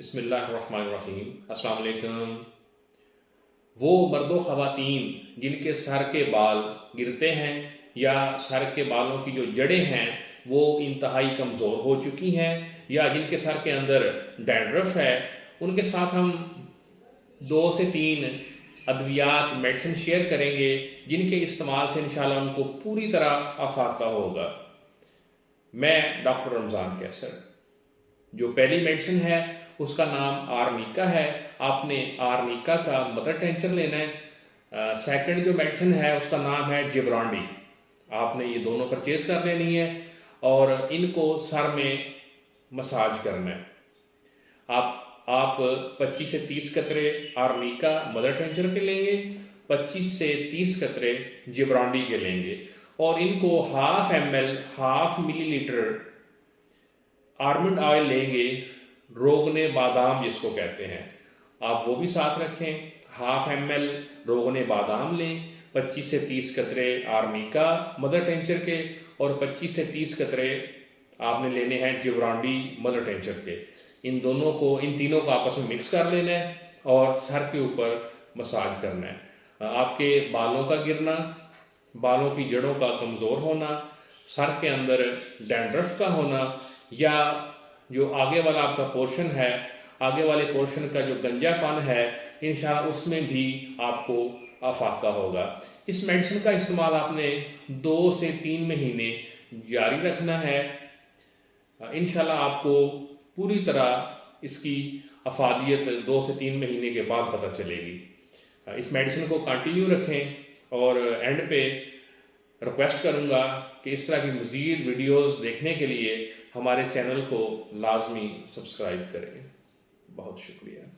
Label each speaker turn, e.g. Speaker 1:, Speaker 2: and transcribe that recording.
Speaker 1: बिस्मिल्लाहिर्रहमानिर्रहीम। अस्सलाम वालेकुम। वो मर्दो ख़वातीन जिनके सर के बाल गिरते हैं या सर के बालों की जो जड़ें हैं वो इंतहाई कमज़ोर हो चुकी हैं या जिनके सर के अंदर डैंड्रफ है, उनके साथ हम 2 से 3 अद्वियात मेडिसिन शेयर करेंगे जिनके इस्तेमाल से इंशाल्लाह उनको पूरी तरह अफाका होगा। मैं डॉक्टर रमज़ान कैसर। जो पहली मेडिसिन है उसका नाम आर्निका है। आपने आर्निका का मदर टेंचर लेना है। सेकंड जो मेडिसिन है उसका नाम है जिब्रांडी। आपने ये दोनों परचेज कर लेनी है और इनको सर में मसाज करना है। आप 25 से 30 कतरे आर्निका मदर टेंचर के लेंगे, 25 से 30 कतरे जिब्रांडी के लेंगे और इनको हाफ मिलीलीटर आलमंड ऑयल लेंगे, रोगने बादाम जिसको कहते हैं, आप वो भी साथ रखें। हाफ ml रोगने बादाम लें, 25 से 30 कतरे आर्निका मदर टेंचर के और 25 से 30 कतरे आपने लेने हैं जिब्रांडी मदर टेंचर के। इन तीनों को आपस में मिक्स कर लेना है और सर के ऊपर मसाज करना है। आपके बालों का गिरना, बालों की जड़ों का कमज़ोर होना, सर के अंदर डैंड्रफ का होना या जो आगे वाला आपका पोर्शन है, आगे वाले पोर्शन का जो गंजापन है, इंशाल्लाह उसमें भी आपको अफाका होगा। इस मेडिसिन का इस्तेमाल आपने 2 से 3 महीने जारी रखना है। इंशाल्लाह आपको पूरी तरह इसकी अफादियत 2 से 3 महीने के बाद पता चलेगी। इस मेडिसिन को कंटिन्यू रखें और एंड पे रिक्वेस्ट करूँगा कि इस तरह की मज़ीद वीडियोस देखने के लिए हमारे चैनल को लाजमी सब्सक्राइब करें। बहुत शुक्रिया।